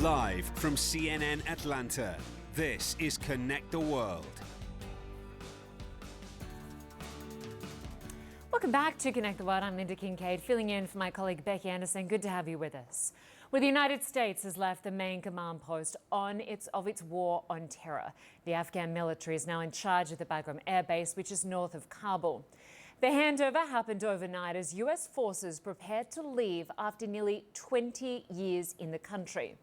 Live from CNN Atlanta, this is Connect the World. Welcome back to Connect the World. I'm Lynda Kinkade, filling in for my colleague Becky Anderson. Good to have you with us. Well, the United States has left the main command post of its war on terror. The Afghan military is now in charge of the Bagram Air Base, which is north of Kabul. The handover happened overnight as US forces prepared to leave after nearly 20 years in the country.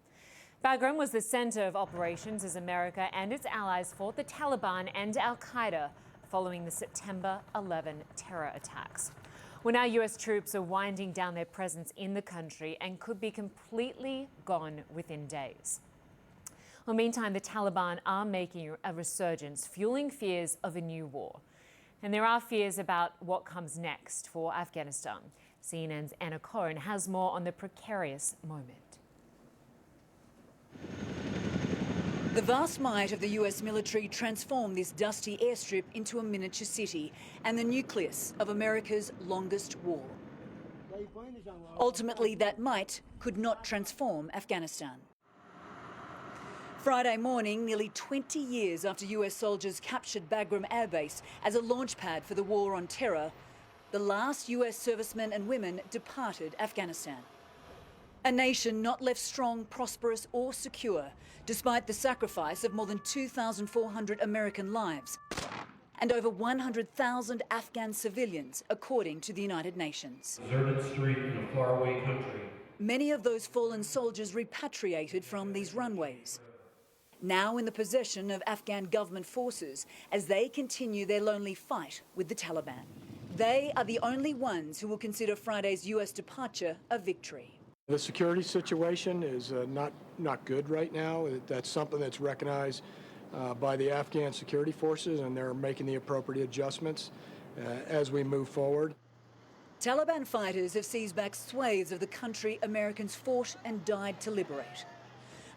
Bagram was the centre of operations as America and its allies fought the Taliban and al-Qaeda following the September 11 terror attacks. Well, now US troops are winding down their presence in the country and could be completely gone within days. Well, meantime, the Taliban are making a resurgence, fueling fears of a new war. And there are fears about what comes next for Afghanistan. CNN's Anna Coren has more on the precarious moment. The vast might of the US military transformed this dusty airstrip into a miniature city and the nucleus of America's longest war. Ultimately, that might could not transform Afghanistan. Friday morning, nearly 20 years after US soldiers captured Bagram Air Base as a launchpad for the war on terror, the last US servicemen and women departed Afghanistan. A nation not left strong, prosperous or secure, despite the sacrifice of more than 2,400 American lives and over 100,000 Afghan civilians, according to the United Nations. Deserted street in a faraway country. Many of those fallen soldiers repatriated from these runways, now in the possession of Afghan government forces as they continue their lonely fight with the Taliban. They are the only ones who will consider Friday's US departure a victory. The security situation is not good right now. That's something that's recognized by the Afghan security forces, and they're making the appropriate adjustments as we move forward. Taliban fighters have seized back swathes of the country Americans fought and died to liberate.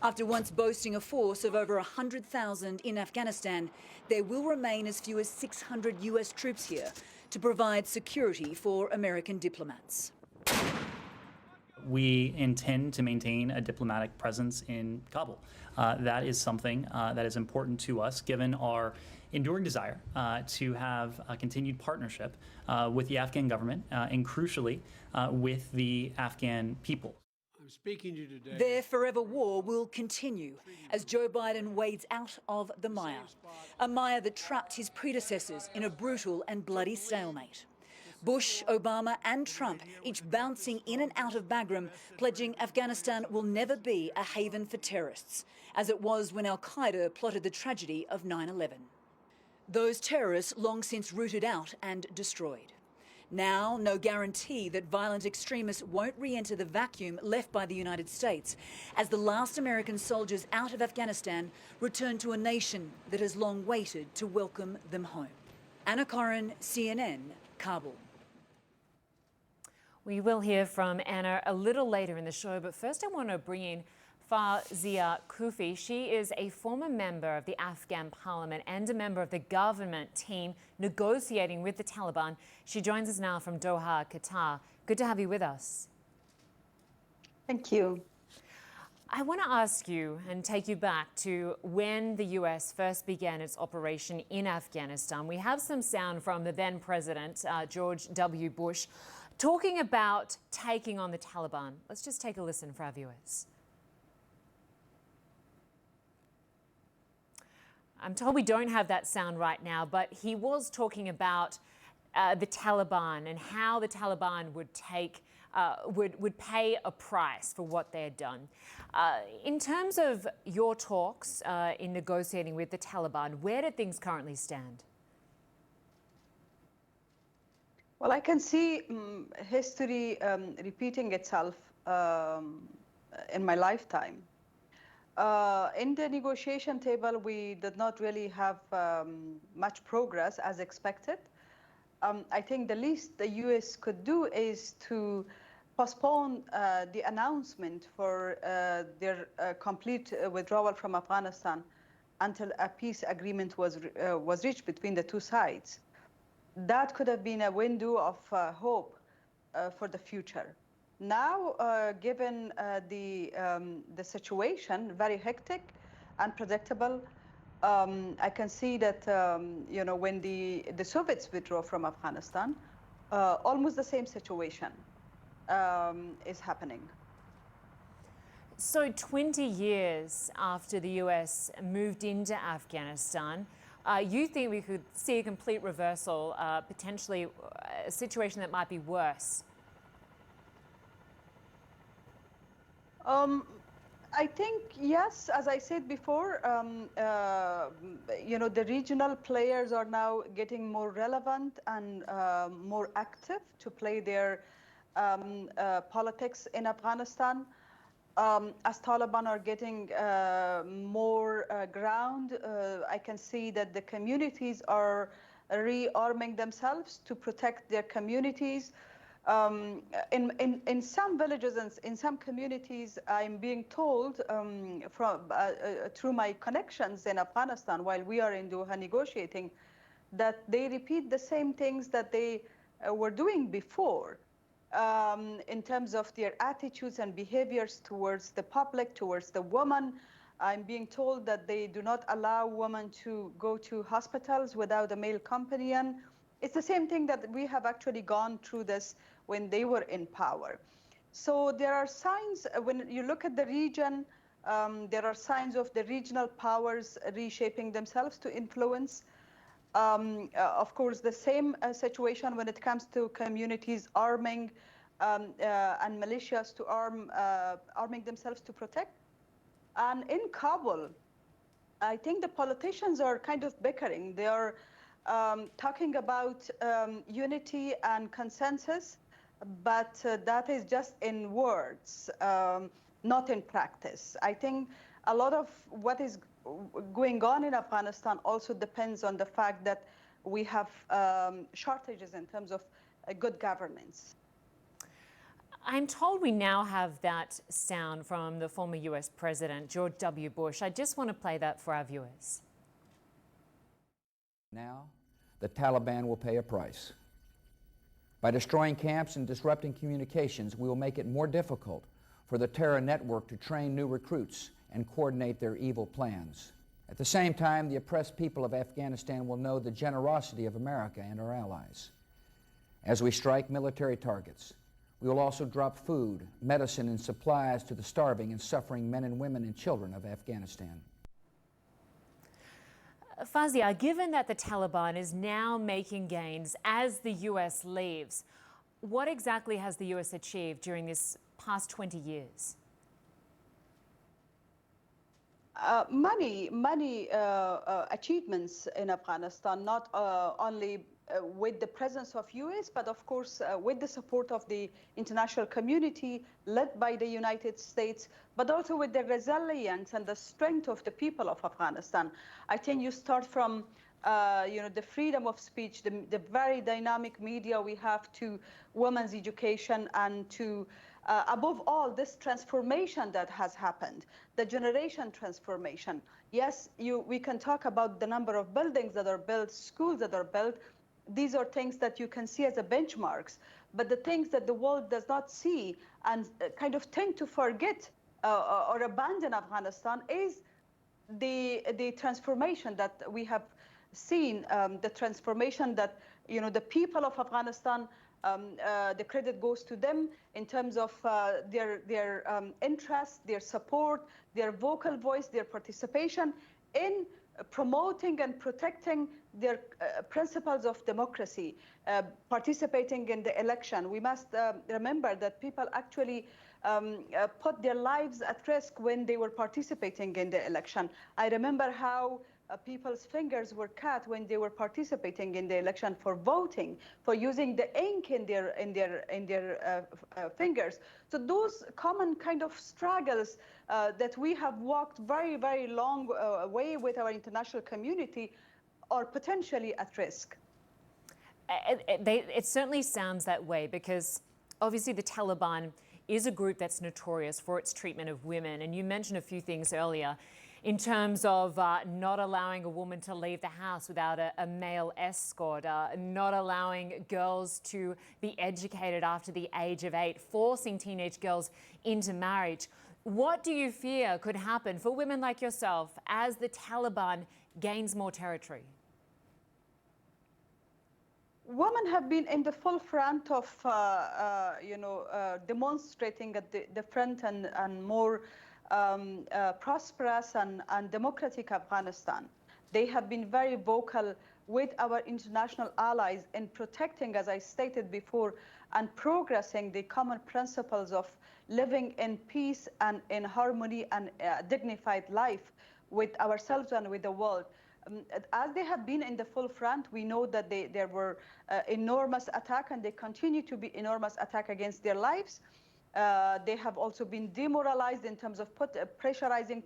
After once boasting a force of over 100,000 in Afghanistan, there will remain as few as 600 US troops here to provide security for American diplomats. We intend to maintain a diplomatic presence in Kabul. That is something that is important to us, given our enduring desire to have a continued partnership with the Afghan government and, crucially, with the Afghan people. I'm speaking to you today. Their forever war will continue as Joe Biden wades out of the mire, a mire that trapped his predecessors in a brutal and bloody stalemate. Bush, Obama and Trump each bouncing in and out of Bagram, pledging Afghanistan will never be a haven for terrorists, as it was when al-Qaeda plotted the tragedy of 9/11. Those terrorists long since rooted out and destroyed. Now, no guarantee that violent extremists won't re-enter the vacuum left by the United States as the last American soldiers out of Afghanistan return to a nation that has long waited to welcome them home. Anna Coren, CNN, Kabul. We will hear from Anna a little later in the show, but first I want to bring in Farzia Koofi. She is a former member of the Afghan parliament and a member of the government team negotiating with the Taliban. She joins us now from Doha, Qatar. Good to have you with us. Thank you. I want to ask you and take you back to when the US first began its operation in Afghanistan. We have some sound from the then president, George W. Bush, talking about taking on the Taliban. Let's just take a listen for our viewers. I'm told we don't have that sound right now, but he was talking about the Taliban and how the Taliban would pay a price for what they had done. In terms of your talks in negotiating with the Taliban, where do things currently stand? Well, I can see history repeating itself in my lifetime. In the negotiation table, we did not really have much progress as expected. I think the least the US could do is to postpone the announcement for their complete withdrawal from Afghanistan until a peace agreement was reached between the two sides. That could have been a window of hope for the future. Now, given the situation, very hectic, unpredictable, I can see that when the Soviets withdraw from Afghanistan, almost the same situation is happening. So 20 years after the US moved into Afghanistan, you think we could see a complete reversal, potentially a situation that might be worse? I think, yes, as I said before, the regional players are now getting more relevant and more active to play their politics in Afghanistan. As Taliban are getting more ground, I can see that the communities are rearming themselves to protect their communities. In some villages and in some communities, I'm being told through my connections in Afghanistan while we are in Doha negotiating, that they repeat the same things that they were doing before. In terms of their attitudes and behaviors towards the public, towards the woman. I'm being told that they do not allow women to go to hospitals without a male companion. It's the same thing that we have actually gone through this when they were in power. So there are signs, when you look at the region, there are signs of the regional powers reshaping themselves to influence. Of course, the same situation when it comes to communities arming and militias to arming themselves to protect. And in Kabul, I think the politicians are kind of bickering. They are talking about unity and consensus, but that is just in words, not in practice. I think a lot of what is going on in Afghanistan also depends on the fact that we have shortages in terms of good governance. I'm told we now have that sound from the former US President, George W. Bush. I just want to play that for our viewers. Now, the Taliban will pay a price. By destroying camps and disrupting communications, we will make it more difficult for the terror network to train new recruits and coordinate their evil plans. At the same time, the oppressed people of Afghanistan will know the generosity of America and our allies. As we strike military targets, we will also drop food, medicine, and supplies to the starving and suffering men and women and children of Afghanistan. Farzia, given that the Taliban is now making gains as the US leaves, what exactly has the US achieved during this past 20 years? Many achievements in Afghanistan, not only with the presence of US, but of course with the support of the international community led by the United States, but also with the resilience and the strength of the people of Afghanistan. I think you start from the freedom of speech, the very dynamic media we have, to women's education, and to above all, this transformation that has happened, the generation transformation. Yes, we can talk about the number of buildings that are built, schools that are built. These are things that you can see as a benchmarks, but the things that the world does not see and kind of tend to forget or abandon Afghanistan is the transformation that we have seen, the transformation that the people of Afghanistan, the credit goes to them in terms of their interest, their support, their vocal voice, their participation in promoting and protecting their principles of democracy, participating in the election. We must remember that people actually put their lives at risk when they were participating in the election. I remember how people's fingers were cut when they were participating in the election for voting, for using the ink in their fingers. So those common kind of struggles that we have walked very, very long way with our international community are potentially at risk. It certainly sounds that way, because obviously the Taliban is a group that's notorious for its treatment of women. And you mentioned a few things earlier in terms of not allowing a woman to leave the house without a male escort, not allowing girls to be educated after the age of 8, forcing teenage girls into marriage. What do you fear could happen for women like yourself as the Taliban gains more territory? Women have been in the full front of, demonstrating at the front and more prosperous and democratic Afghanistan. They have been very vocal with our international allies in protecting, as I stated before, and progressing the common principles of living in peace and in harmony and dignified life with ourselves and with the world. As they have been in the full front, we know that there were enormous attacks, and they continue to be enormous attacks against their lives. They have also been demoralized in terms of pressurizing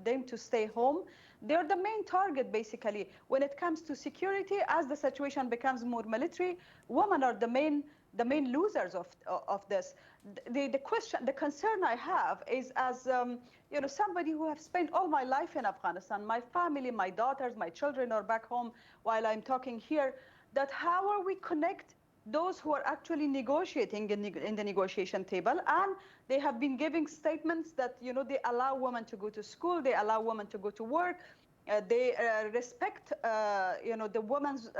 them to stay home. They're the main target, basically. When it comes to security, as the situation becomes more military, women are the main losers of this. The concern I have is, as somebody who have spent all my life in Afghanistan, my family, my daughters, my children are back home while I'm talking here, that how are we connect those who are actually negotiating in the negotiation table? And they have been giving statements that, they allow women to go to school, they allow women to go to work, they respect, the woman's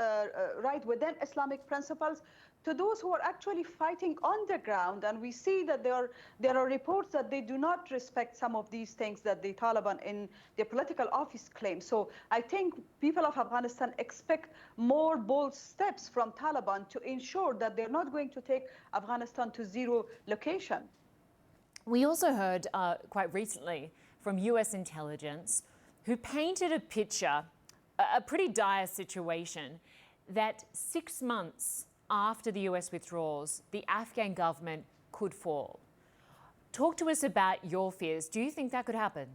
right within Islamic principles. To those who are actually fighting on the ground, and we see that there are reports that they do not respect some of these things that the Taliban in their political office claim. So I think people of Afghanistan expect more bold steps from Taliban to ensure that they're not going to take Afghanistan to zero location. We also heard quite recently from US intelligence, who painted a picture, a pretty dire situation, that 6 months after the US withdrawals, the Afghan government could fall. Talk to us about your fears. Do you think that could happen?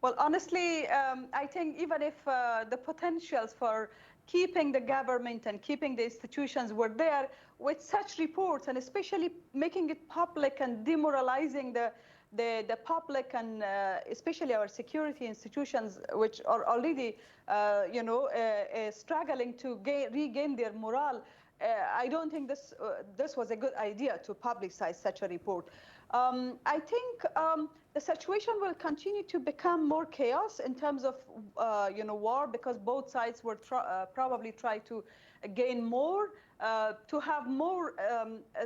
Well, honestly, I think even if the potentials for keeping the government and keeping the institutions were there, with such reports, and especially making it public and demoralizing the public and especially our security institutions, which are already, struggling to regain their morale, I don't think this was a good idea to publicize such a report. I think the situation will continue to become more chaos in terms of, war, because both sides will probably try to gain more, to have more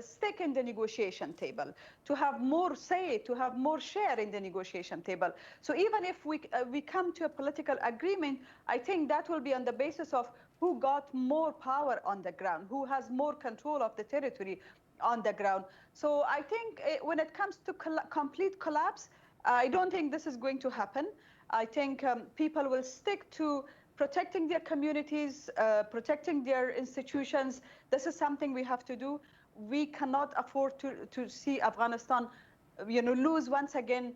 stake in the negotiation table, to have more say, to have more share in the negotiation table. So even if we come to a political agreement, I think that will be on the basis of who got more power on the ground, who has more control of the territory on the ground. So I think when it comes to complete collapse, I don't think this is going to happen. I think people will stick to protecting their communities, protecting their institutions. This is something we have to do. We cannot afford to see Afghanistan, lose once again.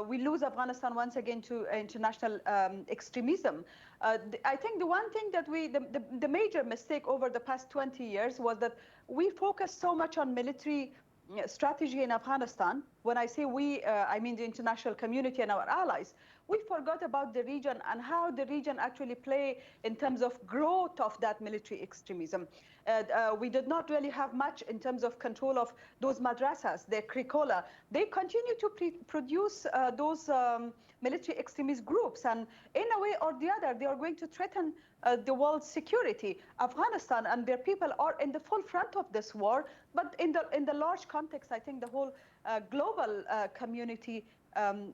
We lose Afghanistan once again to international extremism. I think the one thing that the major mistake over the past 20 years was that we focused so much on military strategy in Afghanistan. When I say we, I mean the international community and our allies. We forgot about the region and how the region actually play in terms of growth of that military extremism. We did not really have much in terms of control of those madrasas, their curricula. They continue to produce those military extremist groups, and in a way or the other, they are going to threaten the world's security. Afghanistan and their people are in the full front of this war, but in the large context, I think the whole global community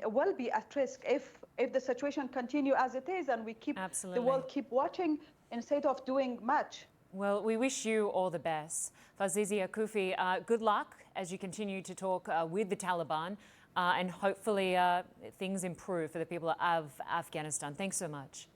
will be at risk if the situation continue as it is, and we keep the world keep watching instead of doing much. Well, we wish you all the best. Farzia Koofi, good luck as you continue to talk with the Taliban, and hopefully things improve for the people of Afghanistan. Thanks so much.